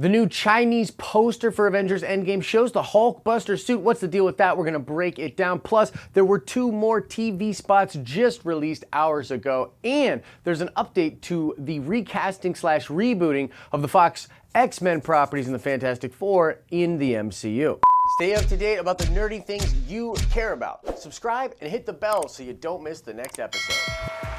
The new Chinese poster for Avengers Endgame shows the Hulkbuster suit. What's the deal with that? We're gonna break it down. Plus, there were 2 more TV spots just released hours ago, and there's an update to the recasting slash rebooting of the Fox X-Men properties in the Fantastic Four in the MCU. Stay up to date about the nerdy things you care about. Subscribe and hit the bell so you don't miss the next episode.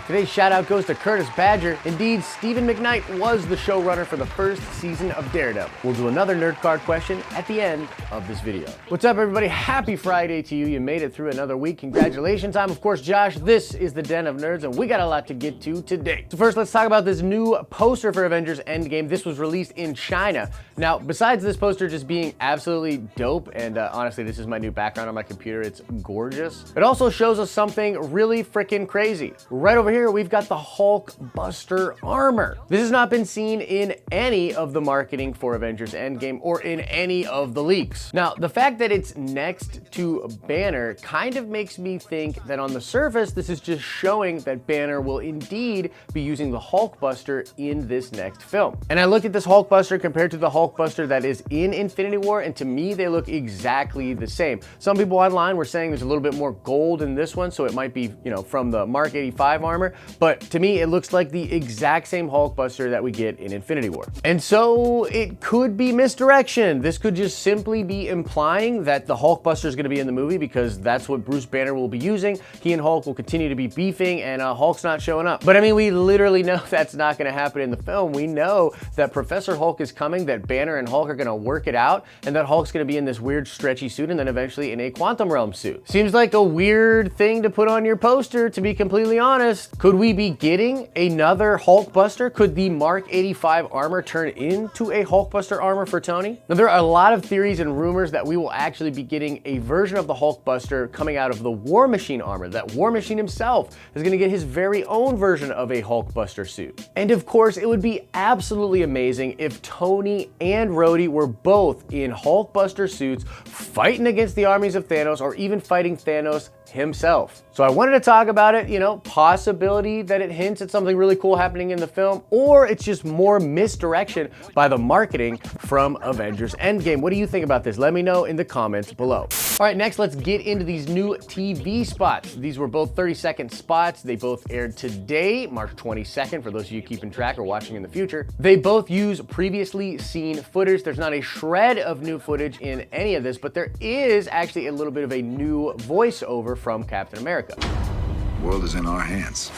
Today's shout out goes to Curtis Badger. Indeed, Stephen McKnight was the showrunner for the first season of Daredevil. We'll do another nerd card question at the end of this video. What's up, everybody? Happy Friday to you. You made it through another week. Congratulations. I'm, of course, Josh. This is the Den of Nerds, and we got a lot to get to today. So first, let's talk about this new poster for Avengers Endgame. This was released in China. Now, besides this poster just being absolutely dope, and honestly, this is my new background on my computer. It's gorgeous. It also shows us something really freaking crazy. Right over here, we've got the Hulkbuster armor. This has not been seen in any of the marketing for Avengers Endgame or in any of the leaks. Now, the fact that it's next to Banner kind of makes me think that on the surface, this is just showing that Banner will indeed be using the Hulkbuster in this next film. And I looked at this Hulkbuster compared to the Hulkbuster that is in Infinity War, and to me, they look exactly the same. Some people online were saying there's a little bit more gold in this one, so it might be, from the Mark 85 armor. But to me, it looks like the exact same Hulkbuster that we get in Infinity War. And so it could be misdirection. This could just simply be implying that the Hulkbuster is going to be in the movie because that's what Bruce Banner will be using. He and Hulk will continue to be beefing, and Hulk's not showing up. But I mean, we literally know that's not going to happen in the film. We know that Professor Hulk is coming, that Banner and Hulk are going to work it out, and that Hulk's going to be in this weird stretchy suit and then eventually in a Quantum Realm suit. Seems like a weird thing to put on your poster, to be completely honest. Could we be getting another Hulkbuster? Could the Mark 85 armor turn into a Hulkbuster armor for Tony? Now, there are a lot of theories and rumors that we will actually be getting a version of the Hulkbuster coming out of the War Machine armor, that War Machine himself is gonna get his very own version of a Hulkbuster suit. And of course, it would be absolutely amazing if Tony and Rhodey were both in Hulkbuster suits fighting against the armies of Thanos, or even fighting Thanos himself. So I wanted to talk about it, possibility that it hints at something really cool happening in the film, or it's just more misdirection by the marketing from Avengers Endgame. What do you think about this? Let me know in the comments below. All right, next let's get into these new TV spots. These were both 30-second spots. They both aired today, March 22nd, for those of you keeping track or watching in the future. They both use previously seen footage. There's not a shred of new footage in any of this, but there is actually a little bit of a new voiceover from Captain America. The world is in our hands.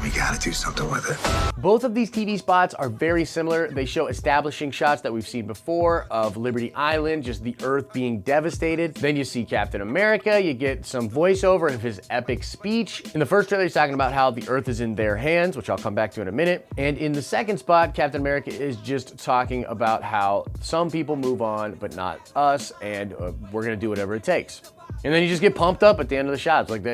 We gotta do something with it. Both of these TV spots are very similar. They show establishing shots that we've seen before of Liberty Island, just the Earth being devastated. Then you see Captain America, you get some voiceover of his epic speech. In the first trailer, he's talking about how the Earth is in their hands, which I'll come back to in a minute. And in the second spot, Captain America is just talking about how some people move on, but not us, and we're gonna do whatever it takes. And then you just get pumped up at the end of the shots. Like,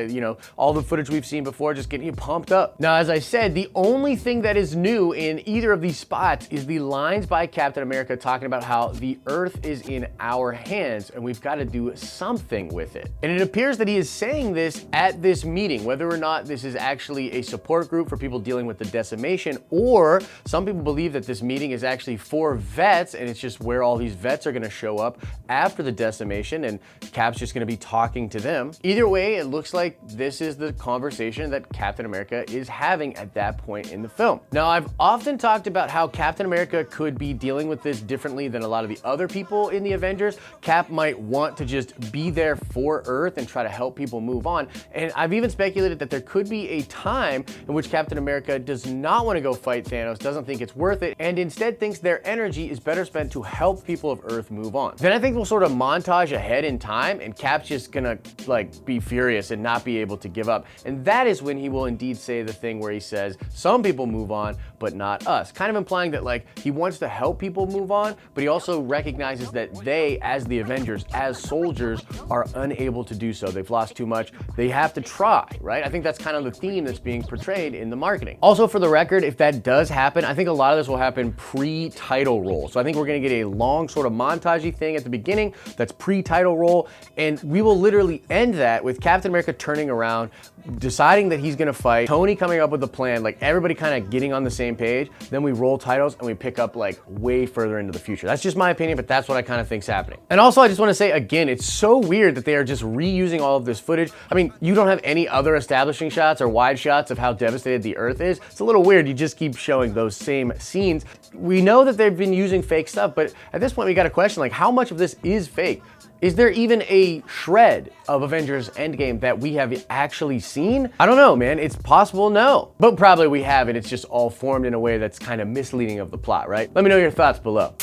all the footage we've seen before, just getting you pumped up. Now, as I said, the only thing that is new in either of these spots is the lines by Captain America talking about how the Earth is in our hands and we've got to do something with it. And it appears that he is saying this at this meeting, whether or not this is actually a support group for people dealing with the decimation, or some people believe that this meeting is actually for vets and it's just where all these vets are going to show up after the decimation and Cap's just going to be talking to them. Either way, it looks like this is the conversation that Captain America is having at that point in the film. Now, I've often talked about how Captain America could be dealing with this differently than a lot of the other people in the Avengers. Cap might want to just be there for Earth and try to help people move on. And I've even speculated that there could be a time in which Captain America does not want to go fight Thanos, doesn't think it's worth it, and instead thinks their energy is better spent to help people of Earth move on. Then I think we'll sort of montage ahead in time, and Cap's just gonna be furious and not be able to give up. And that is when he will indeed say the thing where he says, some people move on, but not us. Kind of implying that he wants to help people move on, but he also recognizes that they, as the Avengers, as soldiers, are unable to do so. They've lost too much. They have to try, right? I think that's kind of the theme that's being portrayed in the marketing. Also, for the record, if that does happen, I think a lot of this will happen pre-title roll. So I think we're gonna get a long sort of montagey thing at the beginning that's pre-title roll, and we will will literally end that with Captain America turning around, deciding that he's gonna fight, Tony coming up with a plan, like everybody kind of getting on the same page, then we roll titles and we pick up like way further into the future. That's just my opinion, but that's what I kind of think's happening. And also, I just want to say again, it's so weird that they are just reusing all of this footage. I mean, you don't have any other establishing shots or wide shots of how devastated the Earth is. It's a little weird. You just keep showing those same scenes. We know that they've been using fake stuff, but at this point we got a question, like how much of this is fake? Is there even a shred of Avengers Endgame that we have actually seen? I don't know, man. It's possible, no. But probably we have it. It's just all formed in a way that's kind of misleading of the plot, right? Let me know your thoughts below.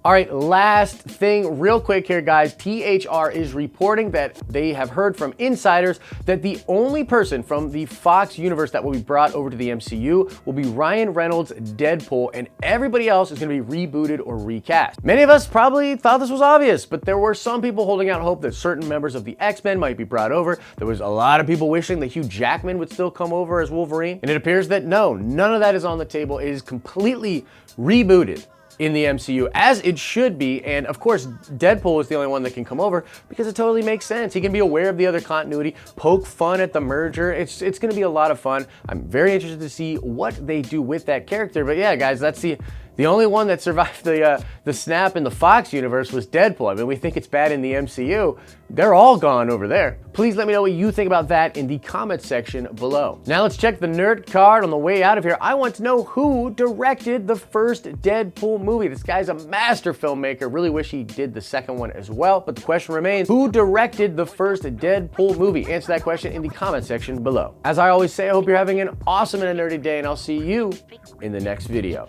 All right, last thing real quick here, guys. THR is reporting that they have heard from insiders that the only person from the Fox universe that will be brought over to the MCU will be Ryan Reynolds' Deadpool, and everybody else is gonna be rebooted or recast. Many of us probably thought this was obvious, but there were some people holding out hope that certain members of the X-Men might be brought over. There was a lot of people wishing that Hugh Jackman would still come over as Wolverine, and it appears that no, none of that is on the table. It is completely rebooted in the MCU, as it should be. And of course, Deadpool is the only one that can come over because it totally makes sense. He can be aware of the other continuity, poke fun at the merger. It's gonna be a lot of fun. I'm very interested to see what they do with that character. But yeah, guys, that's the only one that survived the snap in the Fox universe was Deadpool. I mean, we think it's bad in the MCU. They're all gone over there. Please let me know what you think about that in the comment section below. Now let's check the nerd card on the way out of here. I want to know who directed the first Deadpool movie. This guy's a master filmmaker. Really wish he did the second one as well. But the question remains, who directed the first Deadpool movie? Answer that question in the comment section below. As I always say, I hope you're having an awesome and a nerdy day, and I'll see you in the next video.